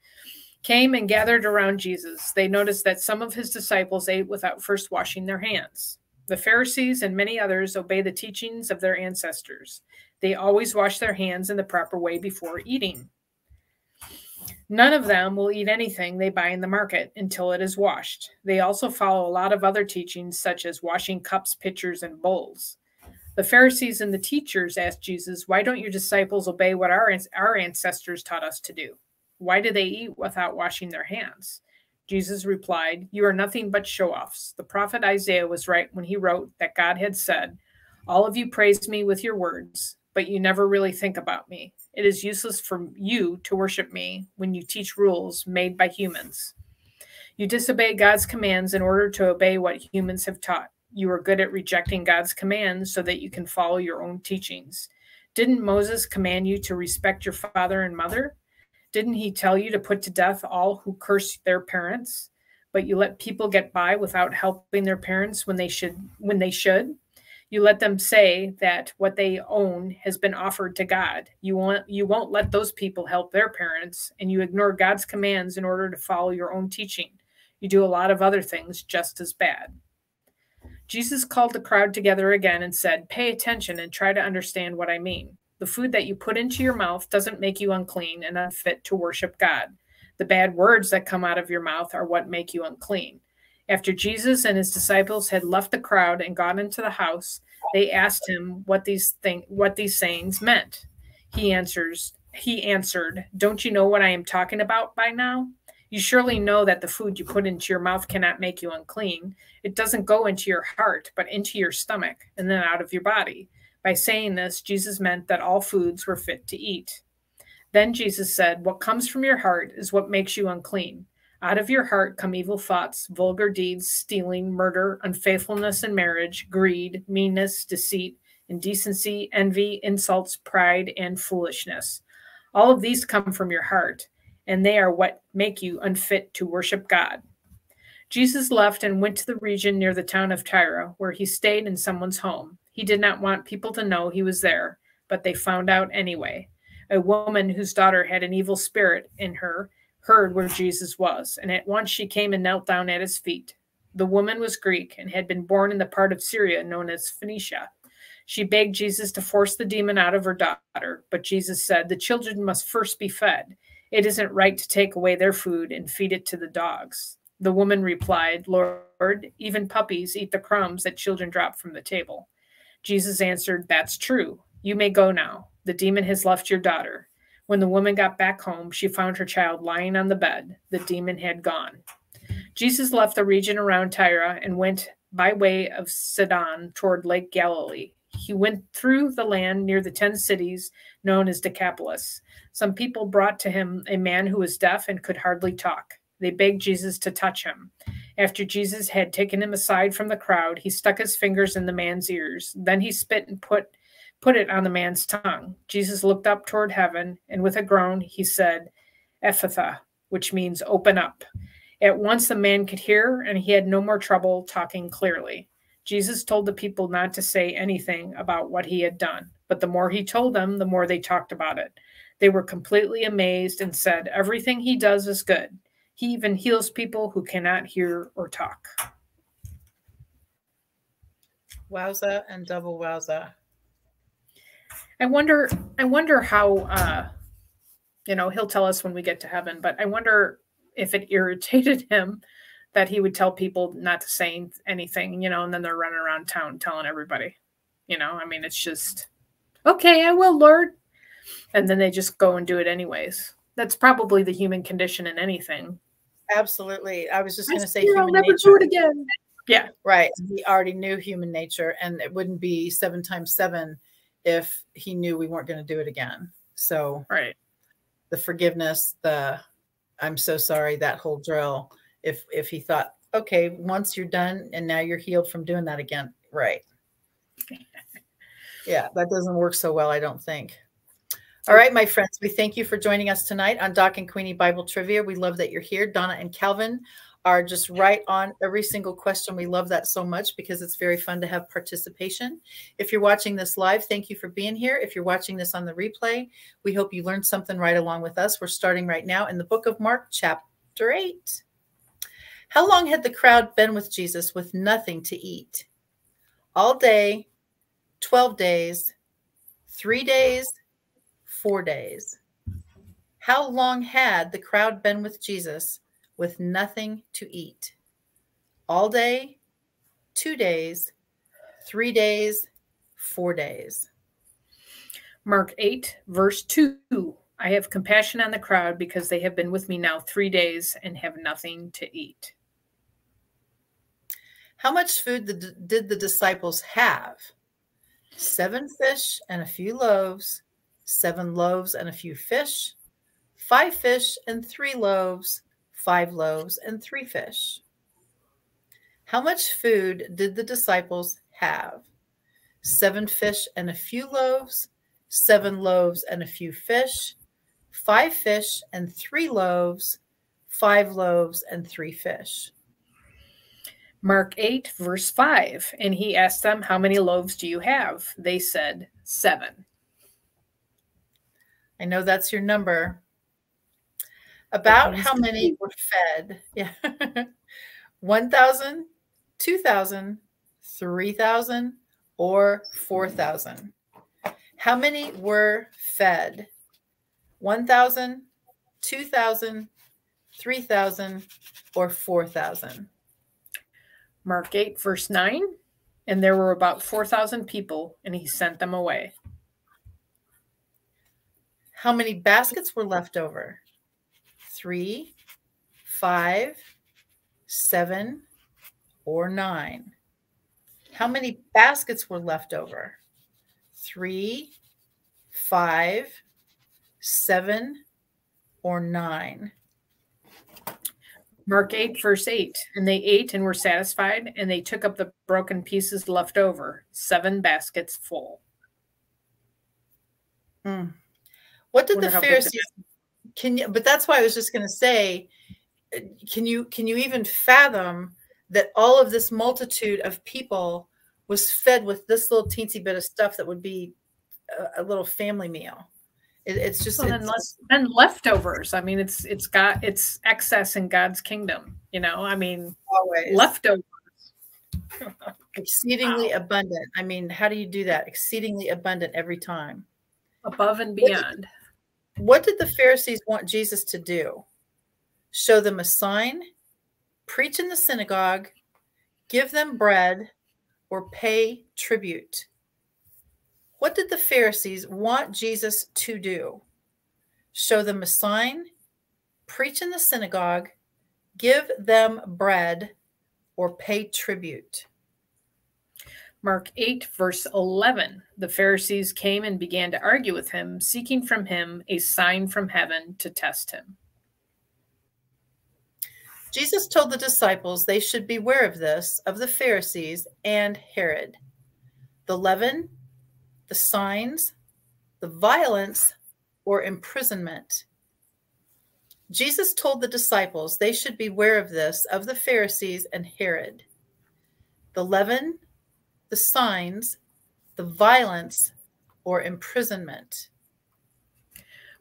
came and gathered around Jesus. They noticed that some of his disciples ate without first washing their hands. The Pharisees and many others obey the teachings of their ancestors. They always wash their hands in the proper way before eating. None of them will eat anything they buy in the market until it is washed. They also follow a lot of other teachings, such as washing cups, pitchers, and bowls. The Pharisees and the teachers asked Jesus, "Why don't your disciples obey what our ancestors taught us to do? Why do they eat without washing their hands?" Jesus replied, "You are nothing but show-offs. The prophet Isaiah was right when he wrote that God had said, 'All of you praise me with your words, but you never really think about me. It is useless for you to worship me when you teach rules made by humans. You disobey God's commands in order to obey what humans have taught. You are good at rejecting God's commands so that you can follow your own teachings. Didn't Moses command you to respect your father and mother? Didn't he tell you to put to death all who curse their parents? But you let people get by without helping their parents when they should. You let them say that what they own has been offered to God. You won't let those people help their parents, and you ignore God's commands in order to follow your own teaching. You do a lot of other things just as bad." Jesus called the crowd together again and said, "Pay attention and try to understand what I mean. The food that you put into your mouth doesn't make you unclean and unfit to worship God. The bad words that come out of your mouth are what make you unclean." After Jesus and his disciples had left the crowd and gone into the house, they asked him what these sayings meant. He answered, "Don't you know what I am talking about by now? You surely know that the food you put into your mouth cannot make you unclean. It doesn't go into your heart, but into your stomach, and then out of your body." By saying this, Jesus meant that all foods were fit to eat. Then Jesus said, "What comes from your heart is what makes you unclean. Out of your heart come evil thoughts, vulgar deeds, stealing, murder, unfaithfulness in marriage, greed, meanness, deceit, indecency, envy, insults, pride, and foolishness. All of these come from your heart, and they are what make you unfit to worship God." Jesus left and went to the region near the town of Tyre, where he stayed in someone's home. He did not want people to know he was there, but they found out anyway. A woman whose daughter had an evil spirit in her heard where Jesus was, and at once she came and knelt down at his feet. The woman was Greek and had been born in the part of Syria known as Phoenicia. She begged Jesus to force the demon out of her daughter, but Jesus said, "The children must first be fed. It isn't right to take away their food and feed it to the dogs." The woman replied, "Lord, even puppies eat the crumbs that children drop from the table." Jesus answered, "That's true. You may go now. The demon has left your daughter." When the woman got back home, she found her child lying on the bed. The demon had gone. Jesus left the region around Tyre and went by way of Sidon toward Lake Galilee. He went through the land near the 10 cities known as Decapolis. Some people brought to him a man who was deaf and could hardly talk. They begged Jesus to touch him. After Jesus had taken him aside from the crowd, he stuck his fingers in the man's ears. Then he spit and put it on the man's tongue. Jesus looked up toward heaven, and with a groan, he said, "Ephphatha," which means open up. At once the man could hear, and he had no more trouble talking clearly. Jesus told the people not to say anything about what he had done, but the more he told them, the more they talked about it. They were completely amazed and said, "Everything he does is good. He even heals people who cannot hear or talk." Wowza and double wowza. I wonder how, he'll tell us when we get to heaven, but I wonder if it irritated him that he would tell people not to say anything, and then they're running around town telling everybody, I mean, it's just, okay, I will, Lord. And then they just go and do it anyways. That's probably the human condition in anything. Absolutely. I was just going to say human I'll never nature. do it again. Yeah. Right. He already knew human nature, and it wouldn't be 7 times 7 if he knew we weren't going to do it again. So right. The forgiveness, the I'm so sorry, that whole drill, if he thought, okay, once you're done and now you're healed from doing that again. Right. Yeah, that doesn't work so well, I don't think. All right, my friends, we thank you for joining us tonight on Doc and Queenie Bible Trivia. We love that you're here. Donna and Calvin are just right on every single question. We love that so much because it's very fun to have participation. If you're watching this live, thank you for being here. If you're watching this on the replay, we hope you learned something right along with us. We're starting right now in the book of Mark, chapter 8. How long had the crowd been with Jesus with nothing to eat? All day, 12 days, 3 days, 4 days. How long had the crowd been with Jesus with nothing to eat? All day, 2 days, 3 days, 4 days. Mark 8, verse 2. I have compassion on the crowd because they have been with me now 3 days and have nothing to eat. How much food did the disciples have? 7 fish and a few loaves, 7 loaves and a few fish, 5 fish and 3 loaves, 5 loaves and 3 fish. How much food did the disciples have? 7 fish and a few loaves, 7 loaves and a few fish, 5 fish and 3 loaves, 5 loaves and 3 fish. Mark 8, verse 5. And he asked them, how many loaves do you have? They said, 7. I know that's your number. About how many were fed? Yeah. 1,000, 2,000, 3,000, or 4,000? How many were fed? 1,000, 2,000, 3,000, or 4,000? Mark 8, verse 9. And there were about 4,000 people, and he sent them away. How many baskets were left over? 3, 5, 7, or 9? How many baskets were left over? 3, 5, 7, or 9? Mark 8, verse 8. And they ate and were satisfied, and they took up the broken pieces left over, 7 baskets full. What did the Pharisees? But that's why I was just going to say, can you even fathom that all of this multitude of people was fed with this little teensy bit of stuff that would be a little family meal? It's just and leftovers. I mean, it's excess in God's kingdom. I mean, always leftovers. Exceedingly abundant. I mean, how do you do that? Exceedingly abundant every time. Above and beyond. What did the Pharisees want Jesus to do? Show them a sign, preach in the synagogue, give them bread, or pay tribute? What did the Pharisees want Jesus to do? Show them a sign, preach in the synagogue, give them bread, or pay tribute? Mark 8, verse 11. The Pharisees came and began to argue with him, seeking from him a sign from heaven to test him. Jesus told the disciples they should beware of this, of the Pharisees and Herod. The leaven, the signs, the violence, or imprisonment. Jesus told the disciples they should beware of this, of the Pharisees and Herod. The leaven, the signs, the violence, or imprisonment.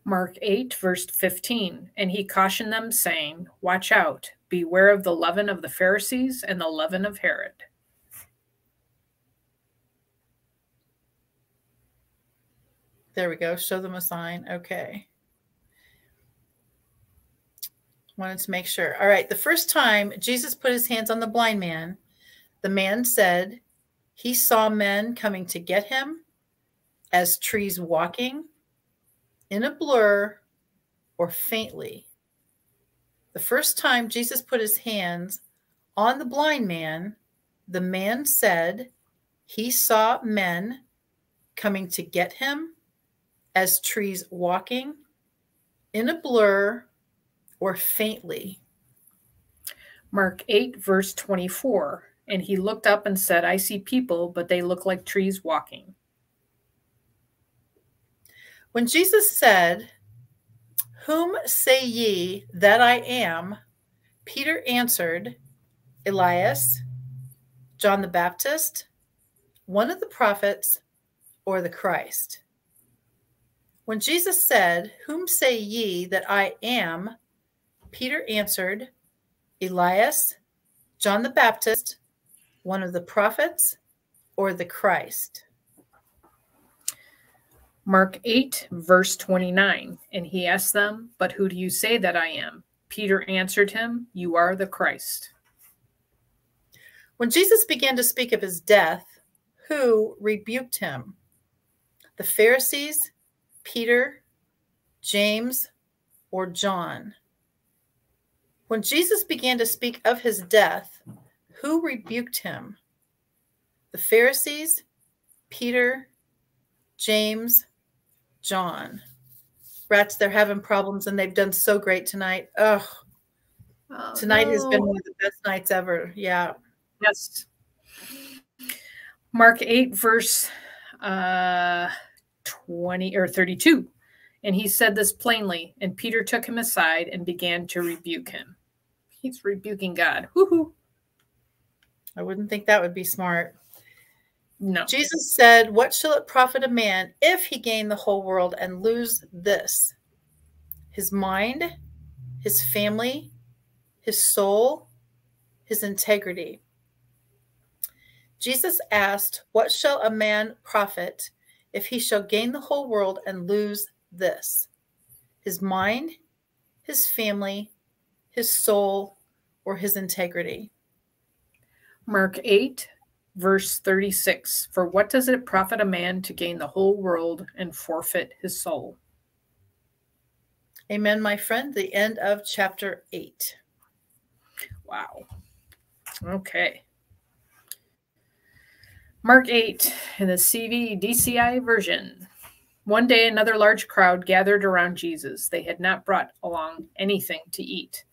Mark 8, verse 15. And he cautioned them, saying, watch out, beware of the leaven of the Pharisees and the leaven of Herod. There we go. Show them a sign. Okay. Wanted to make sure. All right. The first time Jesus put his hands on the blind man, the man said he saw men coming to get him as trees walking, in a blur, or faintly. The first time Jesus put his hands on the blind man, the man said he saw men coming to get him as trees walking, in a blur, or faintly. Mark 8, verse 24. And he looked up and said, I see people, but they look like trees walking. When Jesus said, whom say ye that I am? Peter answered, Elias, John the Baptist, one of the prophets, or the Christ. When Jesus said, whom say ye that I am? Peter answered, Elias, John the Baptist, one of the prophets, or the Christ. Mark 8, verse 29. And he asked them, but who do you say that I am? Peter answered him, you are the Christ. When Jesus began to speak of his death, who rebuked him? The Pharisees, Peter, James, or John? When Jesus began to speak of his death, who rebuked him? The Pharisees, Peter, James, John. Rats, they're having problems and they've done so great tonight. Tonight has been one of the best nights ever. Yeah. Yes. Mark 8, verse 20 or 32. And he said this plainly, and Peter took him aside and began to rebuke him. He's rebuking God. Woohoo. I wouldn't think that would be smart. No. Jesus said, what shall it profit a man if he gain the whole world and lose this? His mind, his family, his soul, his integrity. Jesus asked, what shall a man profit if he shall gain the whole world and lose this? His mind, his family, his soul, or his integrity? Mark 8, verse 36. For what does it profit a man to gain the whole world and forfeit his soul? Amen, my friend. The end of chapter 8. Wow. Okay. Mark 8 in the DCI version. One day another large crowd gathered around Jesus. They had not brought along anything to eat.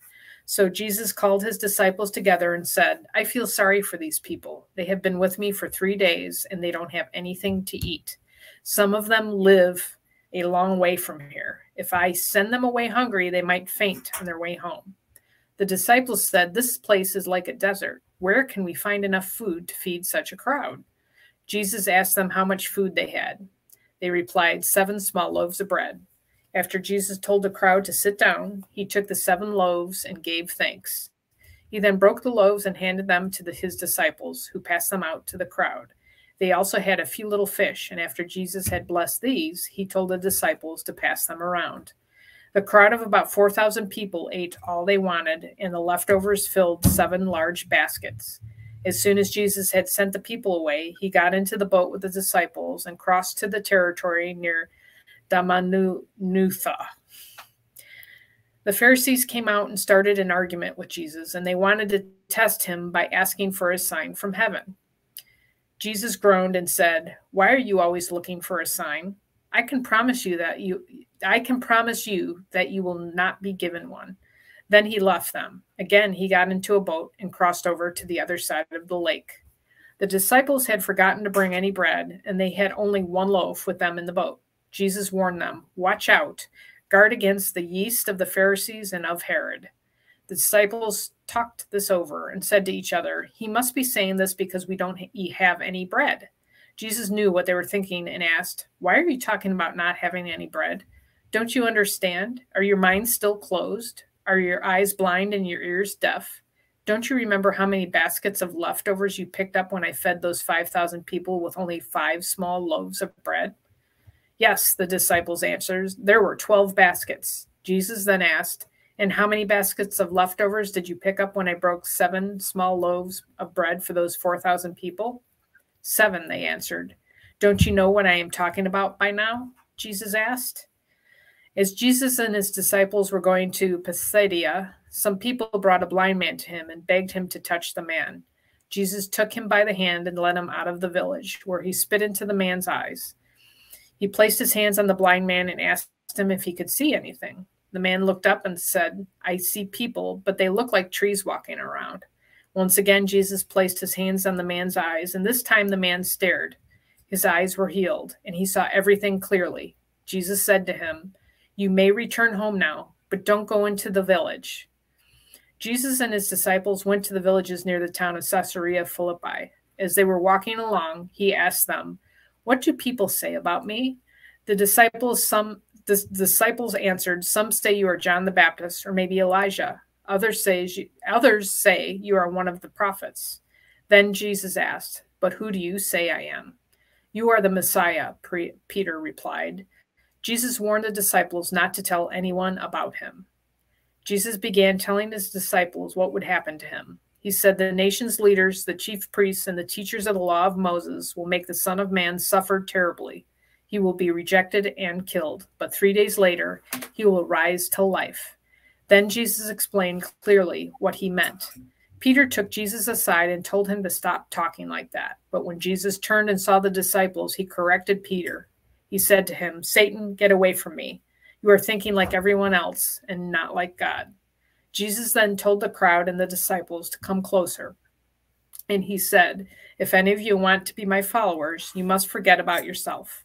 So Jesus called his disciples together and said, I feel sorry for these people. They have been with me for 3 days and they don't have anything to eat. Some of them live a long way from here. If I send them away hungry, they might faint on their way home. The disciples said, this place is like a desert. Where can we find enough food to feed such a crowd? Jesus asked them how much food they had. They replied, 7 small loaves of bread. After Jesus told the crowd to sit down, he took the 7 loaves and gave thanks. He then broke the loaves and handed them to his disciples, who passed them out to the crowd. They also had a few little fish, and after Jesus had blessed these, he told the disciples to pass them around. The crowd of about 4,000 people ate all they wanted, and the leftovers filled 7 large baskets. As soon as Jesus had sent the people away, he got into the boat with the disciples and crossed to the territory near Dalmanutha. The Pharisees came out and started an argument with Jesus, and they wanted to test him by asking for a sign from heaven. Jesus groaned and said, why are you always looking for a sign? I can promise you that you will not be given one. Then he left them. Again, he got into a boat and crossed over to the other side of the lake. The disciples had forgotten to bring any bread, and they had only 1 loaf with them in the boat. Jesus warned them, watch out, guard against the yeast of the Pharisees and of Herod. The disciples talked this over and said to each other, he must be saying this because we don't have any bread. Jesus knew what they were thinking and asked, why are you talking about not having any bread? Don't you understand? Are your minds still closed? Are your eyes blind and your ears deaf? Don't you remember how many baskets of leftovers you picked up when I fed those 5,000 people with only 5 small loaves of bread? Yes, the disciples answered. There were 12 baskets. Jesus then asked, and how many baskets of leftovers did you pick up when I broke 7 small loaves of bread for those 4,000 people? 7, they answered. Don't you know what I am talking about by now? Jesus asked. As Jesus and his disciples were going to Pisidia, some people brought a blind man to him and begged him to touch the man. Jesus took him by the hand and led him out of the village, where he spit into the man's eyes. He placed his hands on the blind man and asked him if he could see anything. The man looked up and said, I see people, but they look like trees walking around. Once again, Jesus placed his hands on the man's eyes, and this time the man stared. His eyes were healed, and he saw everything clearly. Jesus said to him, You may return home now, but don't go into the village. Jesus and his disciples went to the villages near the town of Caesarea Philippi. As they were walking along, he asked them, What do people say about me? The disciples answered, Some say you are John the Baptist, or maybe Elijah. Others say you are one of the prophets. Then Jesus asked, But who do you say I am? You are the Messiah, Peter replied. Jesus warned the disciples not to tell anyone about him. Jesus began telling his disciples what would happen to him. He said, The nation's leaders, the chief priests, and the teachers of the law of Moses will make the Son of Man suffer terribly. He will be rejected and killed, but 3 days later, he will rise to life. Then Jesus explained clearly what he meant. Peter took Jesus aside and told him to stop talking like that. But when Jesus turned and saw the disciples, he corrected Peter. He said to him, Satan, get away from me. You are thinking like everyone else and not like God. Jesus then told the crowd and the disciples to come closer. And he said, If any of you want to be my followers, you must forget about yourself.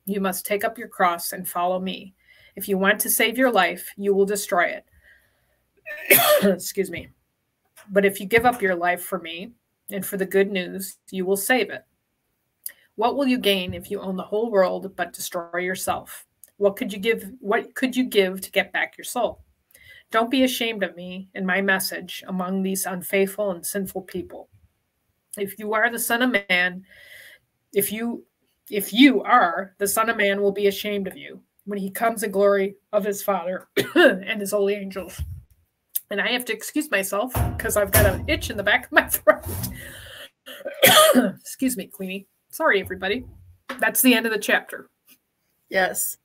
You must take up your cross and follow me. If you want to save your life, you will destroy it. Excuse me. But if you give up your life for me and for the good news, you will save it. What will you gain if you own the whole world but destroy yourself? What could you give to get back your soul? Don't be ashamed of me and my message among these unfaithful and sinful people. If you are the Son of Man, if you are the Son of Man, will be ashamed of you when he comes in glory of his Father and his holy angels. And I have to excuse myself because I've got an itch in the back of my throat. Excuse me, Queenie. Sorry, everybody. That's the end of the chapter. Yes.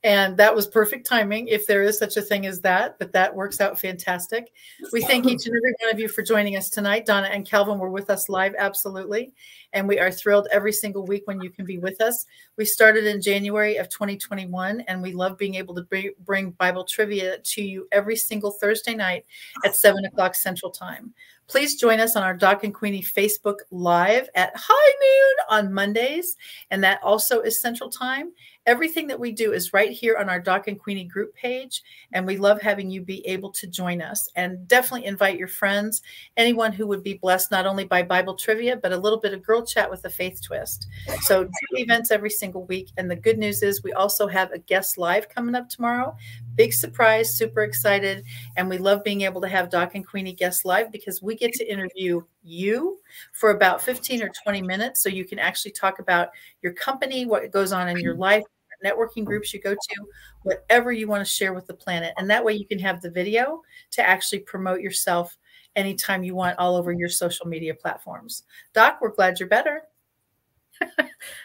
And that was perfect timing, if there is such a thing as that, but that works out fantastic. We thank each and every one of you for joining us tonight. Donna and Calvin were with us live, absolutely. And we are thrilled every single week when you can be with us. We started in January of 2021, and we love being able to bring Bible trivia to you every single Thursday night at 7 o'clock Central Time. Please join us on our Doc and Queenie Facebook Live at high noon on Mondays, and that also is Central Time. Everything that we do is right here on our Doc and Queenie group page, and we love having you be able to join us. And definitely invite your friends, anyone who would be blessed not only by Bible trivia, but a little bit of girl chat with a faith twist. So 2 events every single week, and the good news is we also have a guest live coming up tomorrow. Big surprise, super excited, and we love being able to have Doc and Queenie guests live because we get to interview you for about 15 or 20 minutes, so you can actually talk about your company, what goes on in your life, networking groups you go to, whatever you want to share with the planet. And that way you can have the video to actually promote yourself anytime you want all over your social media platforms. Doc, we're glad you're better.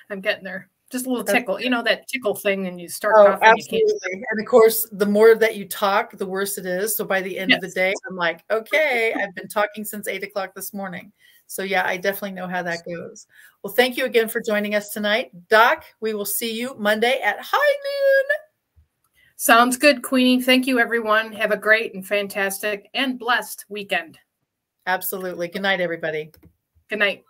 I'm getting there. Just a little tickle. You know that tickle thing and you start coughing. Absolutely. And of course, the more that you talk, the worse it is. So by the end of the day, I'm like, okay, I've been talking since 8 o'clock this morning. So yeah, I definitely know how that goes. Well, thank you again for joining us tonight. Doc, we will see you Monday at high noon. Sounds good, Queenie. Thank you, everyone. Have a great and fantastic and blessed weekend. Absolutely. Good night, everybody. Good night.